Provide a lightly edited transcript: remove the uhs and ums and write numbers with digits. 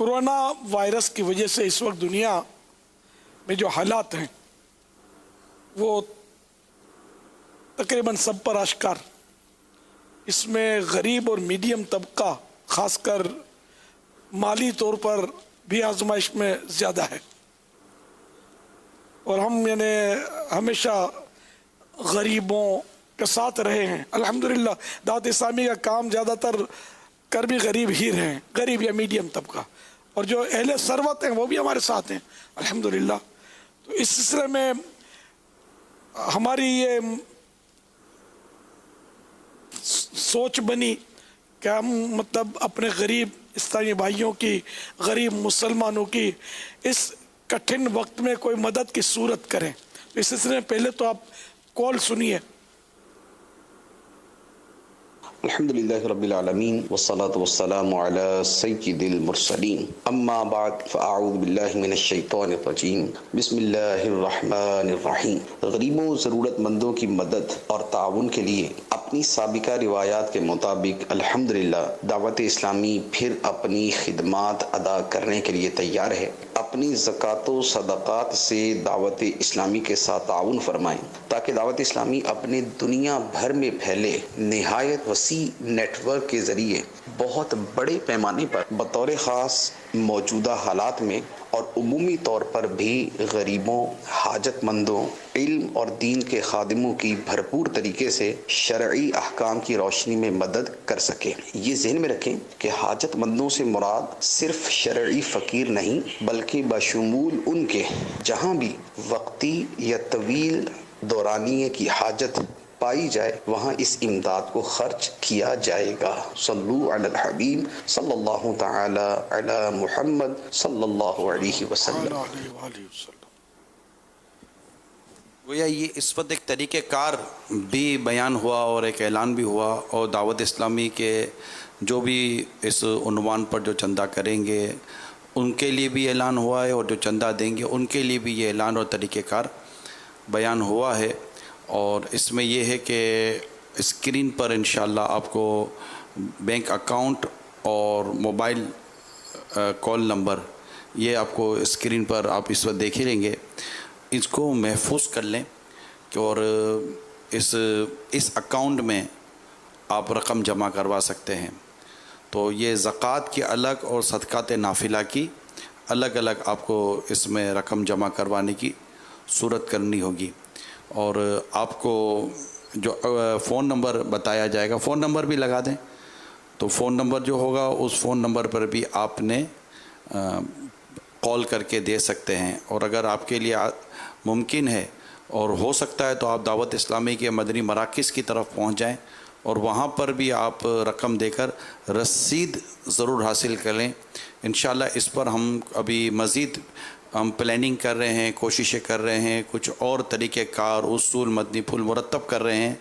Corona virus की वजह से इस वक्त दुनिया में जो हालात हैं वो तकरीबन सब पर आश्कार। इसमें गरीब और मीडियम तबका खासकर माली तौर पर भी आजमाइश में ज़्यादा है और हम यानी हमेशा गरीबों के साथ रहे हैं। अल्हम्दुलिल्लाह दावत इस्लामी का काम ज़्यादातर कर भी गरीब ही रहे हैं, गरीब या मीडियम तबका, और जो अहले सरवत हैं वो भी हमारे साथ हैं अल्हम्दुलिल्लाह। तो इस सिलसिले में हमारी ये सोच बनी कि हम मतलब अपने गरीब इस्लामी भाइयों की, गरीब मुसलमानों की इस कठिन वक्त में कोई मदद की सूरत करें। तो इस सिलसिले में पहले तो आप कॉल सुनिए। अल्हम्दुलिल्लाहि रब्बिल आलमीन वस्सलातु वस्सलामु अला सय्यिदिल मुरसलीन अम्मा बाद फ़अऊज़ु बिल्लाहि मिनश शैतानिर रजीम बिस्मिल्लाहिर रहमानिर रहीम। गरीबों ज़रूरतमंदों की मदद और ताउन के लिए अपनी साबिका रिवायात के मुताबिक अल्हम्दुलिल्लाह दावत इस्लामी फिर अपनी खिदमात अदा करने के लिए तैयार है। अपनी ज़कातो सदक़ात से दावत इस्लामी के साथ ताउन फरमाएं ताकि दावत इस्लामी अपने दुनिया भर में फैले निहायत वसी नेटवर्क के ज़रिए बहुत बड़े पैमाने पर बतौर ख़ास मौजूदा हालात में और उमूमी तौर पर भी गरीबों, हाजतमंदों, इल्म और दीन के खादिमों की भरपूर तरीके से शरई अहकाम की रोशनी में मदद कर सके। ये ज़हन में रखें कि हाजतमंदों से मुराद सिर्फ शरई फ़कीर नहीं बल्कि बशमूल उनके जहाँ भी वक्ती या तवील दौरानिए की हाजत पाई जाए वहाँ इस इमदाद को खर्च किया जाएगा। सल्लु अलल हबीब सल्लल्लाहु तआला अला मुहम्मद सल्लल्लाहु अलैहि वसल्लम। गोया ये इस वक्त एक तरीक़ेकार भी बयान हुआ और एक ऐलान भी हुआ, और दावत इस्लामी के जो भी इस उन्वान पर जो चंदा करेंगे उनके लिए भी ऐलान हुआ है, और जो चंदा देंगे उनके लिए भी ये ऐलान और तरीक़ेकार बयान हुआ है। और इसमें यह है कि स्क्रीन पर इंशाअल्लाह आपको बैंक अकाउंट और मोबाइल कॉल नंबर ये आपको स्क्रीन पर आप इस वक्त देख ही लेंगे। इसको महफूज कर लें और इस अकाउंट में आप रकम जमा करवा सकते हैं। तो ये ज़कात की अलग और सदक़ात नाफिला की अलग अलग आपको इसमें रकम जमा करवाने की सूरत करनी होगी। और आपको जो फ़ोन नंबर बताया जाएगा, फ़ोन नंबर भी लगा दें, तो फ़ोन नंबर जो होगा उस फ़ोन नंबर पर भी आपने कॉल करके दे सकते हैं। और अगर आपके लिए मुमकिन है और हो सकता है तो आप दावत इस्लामी के मदनी मराकिज़ की तरफ पहुंच जाएं और वहां पर भी आप रकम देकर रसीद ज़रूर हासिल कर लें। इंशाअल्लाह इस पर हम अभी मज़ीद हम प्लानिंग कर रहे हैं, कोशिशें कर रहे हैं, कुछ और तरीक़ेकार उसूल मदनी फूल मुरतब कर रहे हैं